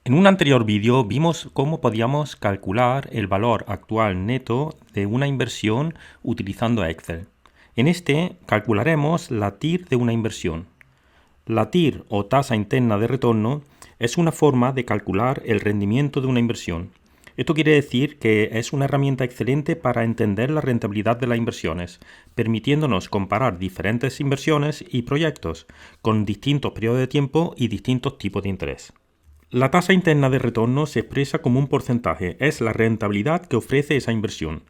En un anterior vídeo vimos cómo podíamos calcular el valor actual neto de una inversión utilizando Excel. En este calcularemos la TIR de una inversión. La TIR o tasa interna de retorno es una forma de calcular el rendimiento de una inversión. Esto quiere decir que es una herramienta excelente para entender la rentabilidad de las inversiones, permitiéndonos comparar diferentes inversiones y proyectos con distintos periodos de tiempo y distintos tipos de interés. La tasa interna de retorno se expresa como un porcentaje, es la rentabilidad que ofrece esa inversión.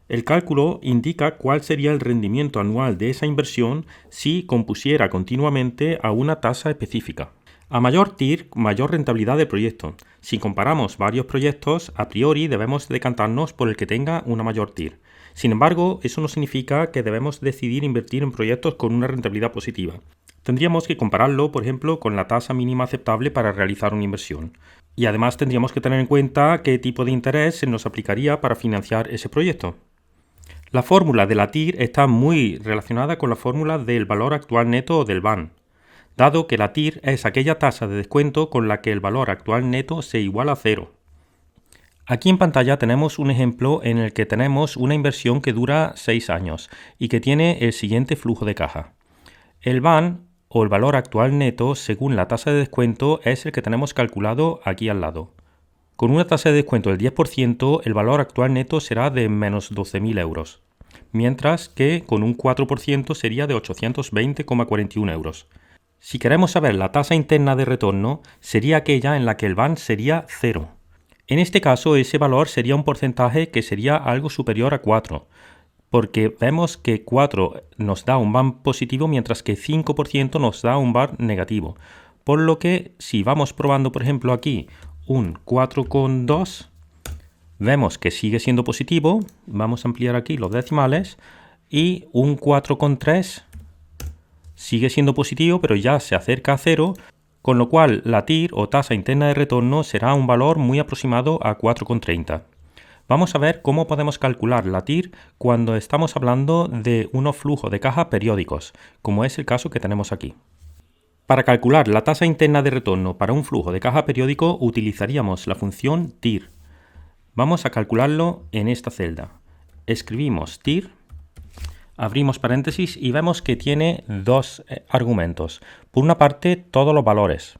El cálculo indica cuál sería el rendimiento anual de esa inversión si compusiera continuamente a una tasa específica. A mayor TIR, mayor rentabilidad del proyecto. Si comparamos varios proyectos, a priori debemos decantarnos por el que tenga una mayor TIR. Sin embargo, eso no significa que debemos decidir invertir en proyectos con una rentabilidad positiva. Tendríamos que compararlo, por ejemplo, con la tasa mínima aceptable para realizar una inversión. Y además tendríamos que tener en cuenta qué tipo de interés se nos aplicaría para financiar ese proyecto. La fórmula de la TIR está muy relacionada con la fórmula del valor actual neto o del VAN, dado que la TIR es aquella tasa de descuento con la que el valor actual neto se iguala a cero. Aquí en pantalla tenemos un ejemplo en el que tenemos una inversión que dura 6 años y que tiene el siguiente flujo de caja. El VAN o el valor actual neto según la tasa de descuento es el que tenemos calculado aquí al lado. Con una tasa de descuento del 10%, el valor actual neto será de menos 12.000 euros, mientras que con un 4% sería de 820,41 euros. Si queremos saber la tasa interna de retorno, sería aquella en la que el VAN sería 0. En este caso, ese valor sería un porcentaje que sería algo superior a 4, porque vemos que 4 nos da un VAN positivo mientras que 5% nos da un VAN negativo. Por lo que si vamos probando, por ejemplo, aquí un 4,2, vemos que sigue siendo positivo. Vamos a ampliar aquí los decimales. Y un 4,3 sigue siendo positivo, pero ya se acerca a 0, con lo cual la TIR o tasa interna de retorno será un valor muy aproximado a 4,30. Vamos a ver cómo podemos calcular la TIR cuando estamos hablando de unos flujos de caja periódicos, como es el caso que tenemos aquí. Para calcular la tasa interna de retorno para un flujo de caja periódico utilizaríamos la función TIR. Vamos a calcularlo en esta celda. Escribimos TIR, abrimos paréntesis y vemos que tiene dos argumentos. Por una parte, todos los valores.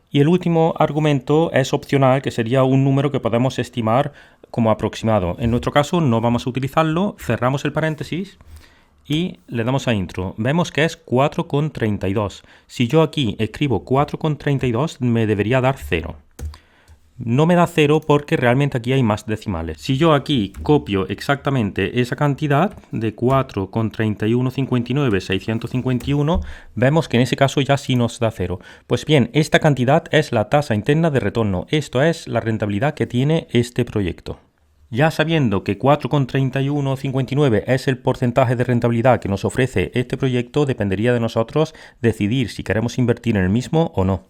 Y el último argumento es opcional, que sería un número que podemos estimar como aproximado. En nuestro caso no vamos a utilizarlo, cerramos el paréntesis y le damos a intro. Vemos que es 4,32. Si yo aquí escribo 4,32 me debería dar 0. No me da 0 porque realmente aquí hay más decimales. Si yo aquí copio exactamente esa cantidad de 4,3159,651, vemos que en ese caso ya sí nos da 0. Pues bien, esta cantidad es la tasa interna de retorno. Esto es la rentabilidad que tiene este proyecto. Ya sabiendo que 4,3159 es el porcentaje de rentabilidad que nos ofrece este proyecto, dependería de nosotros decidir si queremos invertir en el mismo o no.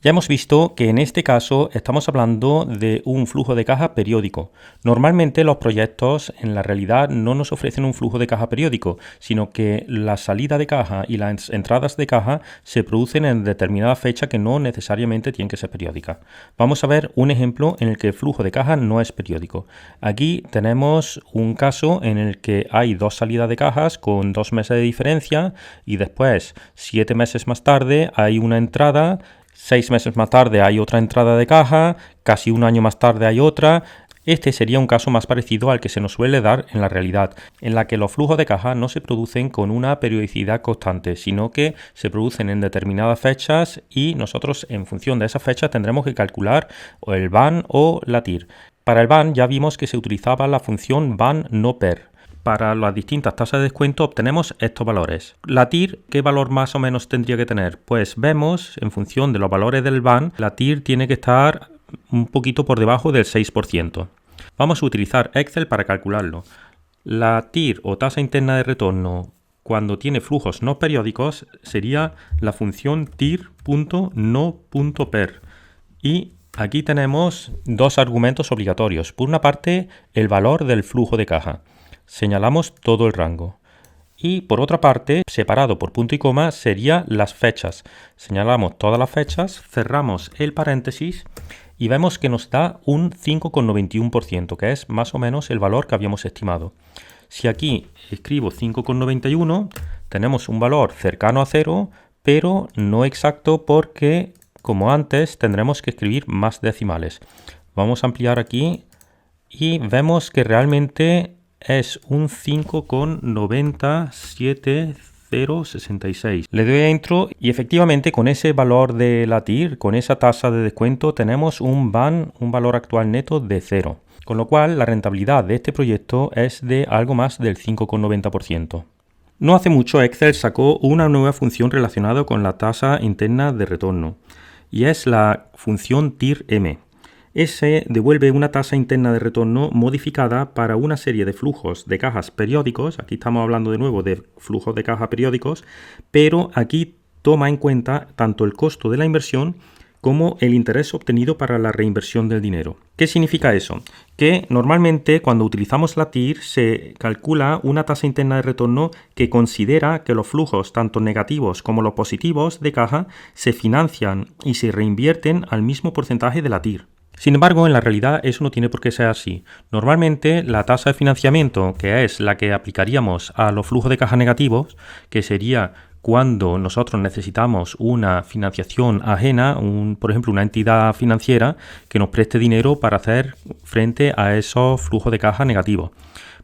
Ya hemos visto que en este caso estamos hablando de un flujo de caja periódico. Normalmente los proyectos en la realidad no nos ofrecen un flujo de caja periódico, sino que la salida de caja y las entradas de caja se producen en determinada fecha que no necesariamente tienen que ser periódica. Vamos a ver un ejemplo en el que el flujo de caja no es periódico. Aquí tenemos un caso en el que hay dos salidas de cajas con 2 meses de diferencia y después 7 meses más tarde hay una entrada. 6 meses más tarde hay otra entrada de caja, casi un año más tarde hay otra. Este sería un caso más parecido al que se nos suele dar en la realidad, en la que los flujos de caja no se producen con una periodicidad constante, sino que se producen en determinadas fechas y nosotros en función de esa fecha tendremos que calcular el VAN o la TIR. Para el VAN ya vimos que se utilizaba la función VAN no PER. Para las distintas tasas de descuento obtenemos estos valores. La TIR, ¿qué valor más o menos tendría que tener? Pues vemos, en función de los valores del VAN, la TIR tiene que estar un poquito por debajo del 6%. Vamos a utilizar Excel para calcularlo. La TIR o tasa interna de retorno cuando tiene flujos no periódicos sería la función TIR.no.per. Y aquí tenemos dos argumentos obligatorios. Por una parte, el valor del flujo de caja. Señalamos todo el rango Y por otra parte, separado por punto y coma, serían las fechas. Señalamos todas las fechas, cerramos el paréntesis y vemos que nos da un 5,91%, que es más o menos el valor que habíamos estimado. Si aquí escribo 5,91, tenemos un valor cercano a 0, pero no exacto porque, como antes, tendremos que escribir más decimales. Vamos a ampliar aquí y vemos que realmente es un 5,97066. Le doy a Intro y efectivamente con ese valor de la TIR, con esa tasa de descuento, tenemos un valor actual neto de 0. Con lo cual la rentabilidad de este proyecto es de algo más del 5,90%. No hace mucho Excel sacó una nueva función relacionada con la tasa interna de retorno y es la función TIR-M. Ese devuelve una tasa interna de retorno modificada para una serie de flujos de cajas periódicos. Aquí estamos hablando de nuevo de flujos de caja periódicos, pero aquí toma en cuenta tanto el costo de la inversión como el interés obtenido para la reinversión del dinero. ¿Qué significa eso? Que normalmente cuando utilizamos la TIR se calcula una tasa interna de retorno que considera que los flujos, tanto negativos como los positivos de caja, se financian y se reinvierten al mismo porcentaje de la TIR. Sin embargo, en la realidad eso no tiene por qué ser así. Normalmente la tasa de financiamiento, que es la que aplicaríamos a los flujos de caja negativos, que sería cuando nosotros necesitamos una financiación ajena, por ejemplo, una entidad financiera que nos preste dinero para hacer frente a esos flujos de caja negativos.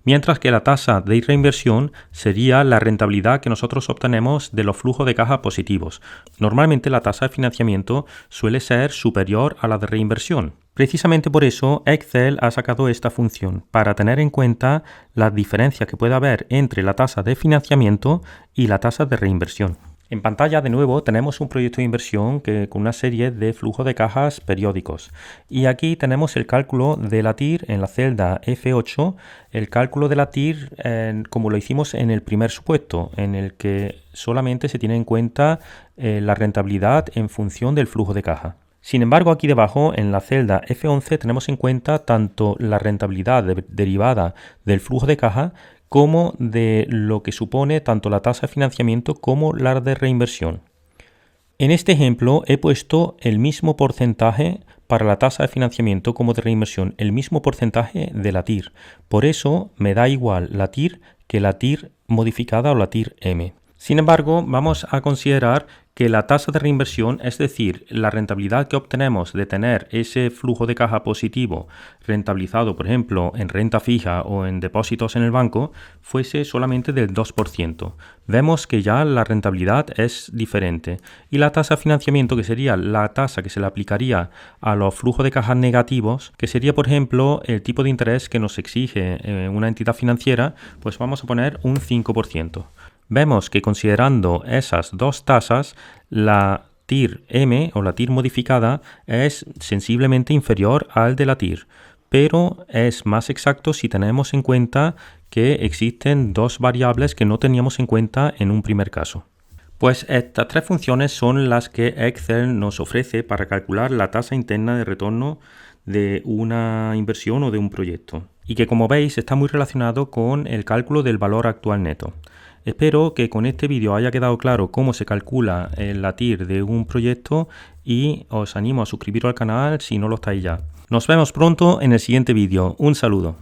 Mientras que la tasa de reinversión sería la rentabilidad que nosotros obtenemos de los flujos de caja positivos. Normalmente la tasa de financiamiento suele ser superior a la de reinversión. Precisamente por eso Excel ha sacado esta función, para tener en cuenta las diferencias que puede haber entre la tasa de financiamiento y la tasa de reinversión. En pantalla de nuevo tenemos un proyecto de inversión con una serie de flujos de cajas periódicos y aquí tenemos el cálculo de la TIR en la celda F8, el cálculo de la TIR como lo hicimos en el primer supuesto, en el que solamente se tiene en cuenta la rentabilidad en función del flujo de caja. Sin embargo, aquí debajo en la celda F11 tenemos en cuenta tanto la rentabilidad derivada del flujo de caja como de lo que supone tanto la tasa de financiamiento como la de reinversión. En este ejemplo he puesto el mismo porcentaje para la tasa de financiamiento como de reinversión, el mismo porcentaje de la TIR. Por eso me da igual la TIR que la TIR modificada o la TIR-M. Sin embargo, vamos a considerar que la tasa de reinversión, es decir, la rentabilidad que obtenemos de tener ese flujo de caja positivo rentabilizado, por ejemplo, en renta fija o en depósitos en el banco, fuese solamente del 2%. Vemos que ya la rentabilidad es diferente. Y la tasa de financiamiento, que sería la tasa que se le aplicaría a los flujos de caja negativos, que sería, por ejemplo, el tipo de interés que nos exige una entidad financiera, pues vamos a poner un 5%. Vemos que considerando esas dos tasas, la TIR-M o la TIR modificada es sensiblemente inferior al de la TIR, pero es más exacto si tenemos en cuenta que existen dos variables que no teníamos en cuenta en un primer caso. Pues estas tres funciones son las que Excel nos ofrece para calcular la tasa interna de retorno de una inversión o de un proyecto, y que como veis está muy relacionado con el cálculo del valor actual neto. Espero que con este vídeo haya quedado claro cómo se calcula la TIR de un proyecto y os animo a suscribiros al canal si no lo estáis ya. Nos vemos pronto en el siguiente vídeo. Un saludo.